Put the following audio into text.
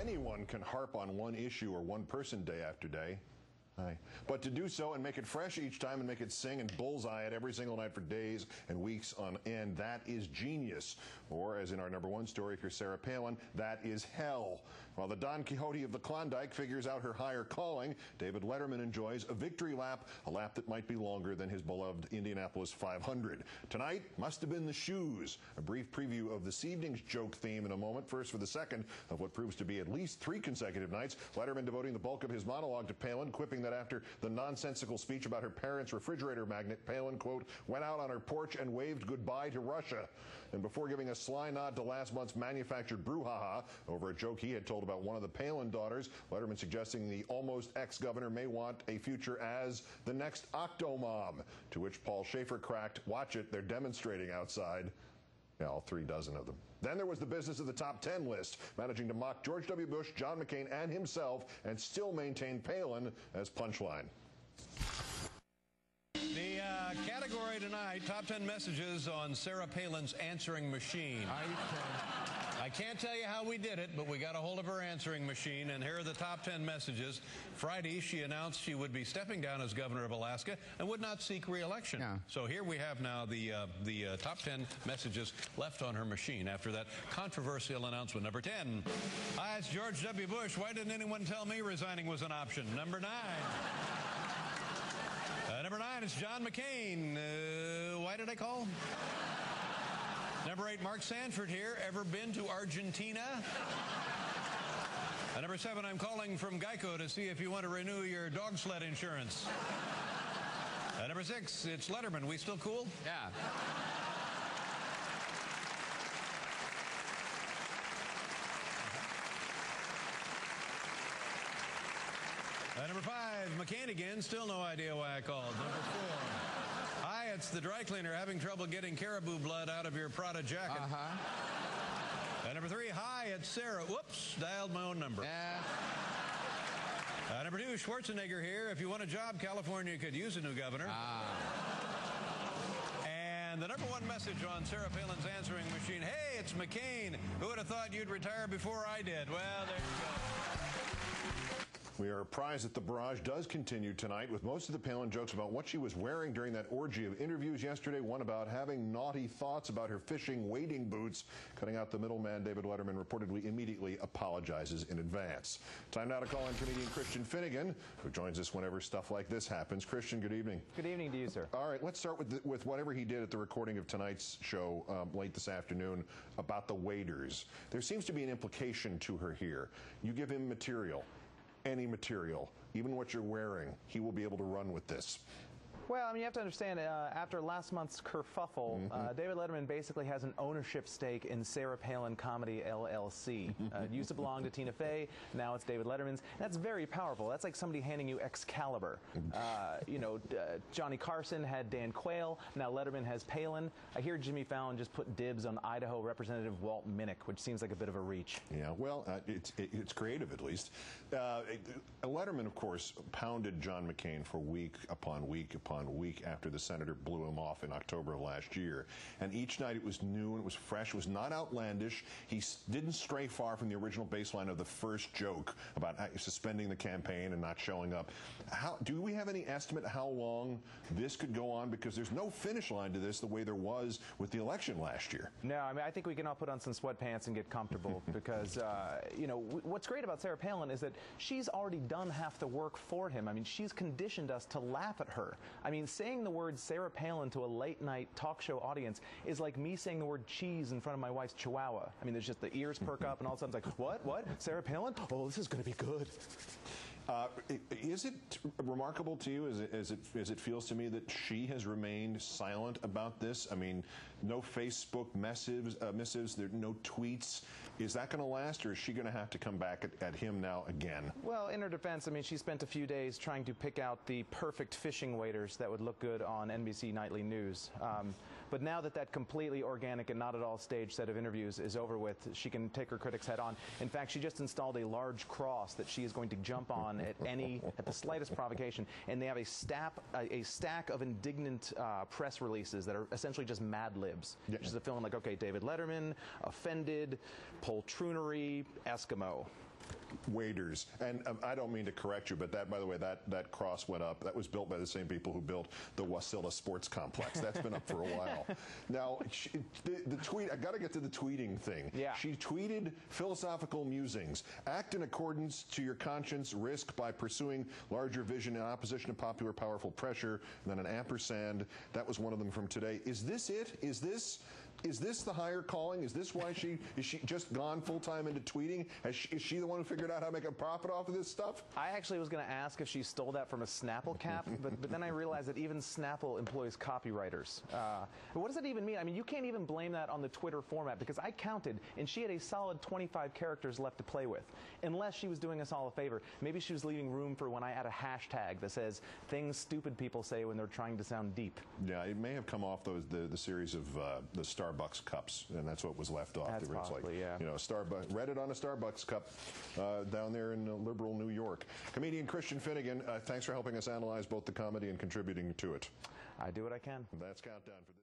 Anyone can harp on one issue or one person day after day. But to do so and make it fresh each time and make it sing and bullseye it every single night for days and weeks on end, that is genius. Or, as in our #1 story, if you're Sarah Palin, that is hell. While the Don Quixote of the Klondike figures out her higher calling, David Letterman enjoys a victory lap, a lap that might be longer than his beloved Indianapolis 500. Tonight must have been the shoes. A brief preview of this evening's joke theme in a moment. First, for the second of what proves to be at least 3 consecutive nights, Letterman devoting the bulk of his monologue to Palin, quipping that after the nonsensical speech about her parents' refrigerator magnet, Palin, quote, went out on her porch and waved goodbye to Russia. And before giving a sly nod to last month's manufactured brouhaha over a joke he had told about one of the Palin daughters, Letterman suggesting the almost ex-governor may want a future as the next Octomom, to which Paul Schaefer cracked, watch it, they're demonstrating outside. Yeah, all 3 dozen of them. Then there was the business of the top 10 list, managing to mock George W. Bush, John McCain, and himself, and still maintain Palin as punchline. The category tonight, top 10 messages on Sarah Palin's answering machine. I can't tell you how we did it, but we got a hold of her answering machine, and here are the top 10 messages. Friday, she announced she would be stepping down as governor of Alaska and would not seek re-election. Yeah. So here we have now the top 10 messages left on her machine after that controversial announcement. Number 10, hi, it's George W. Bush. Why didn't anyone tell me resigning was an option? Number 9. Number 9, it's John McCain. Why did I call? Number 8, Mark Sanford here. Ever been to Argentina? Number 7, I'm calling from Geico to see if you want to renew your dog sled insurance. Number 6, it's Letterman. We still cool? Yeah. Number 5, McCainiac. Still no idea why I called. Number 4. Hi, it's the dry cleaner having trouble getting caribou blood out of your Prada jacket. Number 3, hi, it's Sarah. Whoops, dialed my own number. Number 2, Schwarzenegger here. If you want a job, California could use a new governor. And the number 1 message on Sarah Palin's answering machine, hey, it's McCain. Who would have thought you'd retire before I did? Well, there you go. We are apprised that the barrage does continue tonight with most of the Palin jokes about what she was wearing during that orgy of interviews yesterday. One about having naughty thoughts about her fishing wading boots. Cutting out the middleman, David Letterman reportedly immediately apologizes in advance. Time now to call in comedian Christian Finnegan, who joins us whenever stuff like this happens. Christian, good evening. Good evening to you, sir. All right, let's start with whatever he did at the recording of tonight's show late this afternoon about the waders. There seems to be an implication to her here. You give him material. Any material, even what you're wearing, he will be able to run with this. Well, I mean, you have to understand, after last month's kerfuffle, David Letterman basically has an ownership stake in Sarah Palin Comedy LLC. It used to belong to Tina Fey. Now it's David Letterman's. That's very powerful. That's like somebody handing you Excalibur. You know, Johnny Carson had Dan Quayle. Now Letterman has Palin. I hear Jimmy Fallon just put dibs on Idaho Representative Walt Minnick, which seems like a bit of a reach. Yeah, well, it's creative at least. Letterman, of course, pounded John McCain for week upon week after the senator blew him off in October of last year. And each night it was new and it was fresh. It was not outlandish. He didn't stray far from the original baseline of the first joke about suspending the campaign and not showing up. Do we have any estimate how long this could go on? Because there's no finish line to this the way there was with the election last year. No, I mean, I think we can all put on some sweatpants and get comfortable because, you know, what's great about Sarah Palin is that she's already done half the work for him. I mean, she's conditioned us to laugh at her. I mean, saying the word Sarah Palin to a late-night talk show audience is like me saying the word cheese in front of my wife's chihuahua. I mean, there's just the ears perk up, and all of a sudden it's like, what? Sarah Palin? Oh, this is going to be good. Is it remarkable to you, as it feels to me, that she has remained silent about this? I mean, no Facebook missives, there no tweets. Is that going to last, or is she going to have to come back at him now again? Well, in her defense, I mean, she spent a few days trying to pick out the perfect fishing waders that would look good on NBC Nightly News. But now that that completely organic and not at all staged set of interviews is over with, she can take her critics head on. In fact, she just installed a large cross that she is going to jump on at the slightest provocation, and they have a stack of indignant press releases that are essentially just Mad Libs. Yeah. Which is a film like, okay, David Letterman, offended, poltroonery, Eskimo. waiters. And I don't mean to correct you, but that, by the way, that cross went up. That was built by the same people who built the Wasilla Sports Complex. That's been up for a while. Now, the tweet, I got to get to the tweeting thing. Yeah. She tweeted philosophical musings. Act in accordance to your conscience, risk by pursuing larger vision in opposition to popular, powerful pressure, and then an ampersand. That was one of them from today. Is this it? Is this the higher calling? Is this why is she just gone full-time into tweeting? Is she the one who figured out how to make a profit off of this stuff? I actually was going to ask if she stole that from a Snapple cap, but then I realized that even Snapple employs copywriters. What does it even mean? I mean, you can't even blame that on the Twitter format, because I counted, and she had a solid 25 characters left to play with, unless she was doing us all a favor. Maybe she was leaving room for when I add a hashtag that says things stupid people say when they're trying to sound deep. Yeah, it may have come off the series of the Starbucks cups, and that's what was left off. That's possibly, yeah. You know, Starbucks, read it on a Starbucks cup down there in liberal New York. Comedian Christian Finnegan, thanks for helping us analyze both the comedy and contributing to it. I do what I can. That's Countdown for this.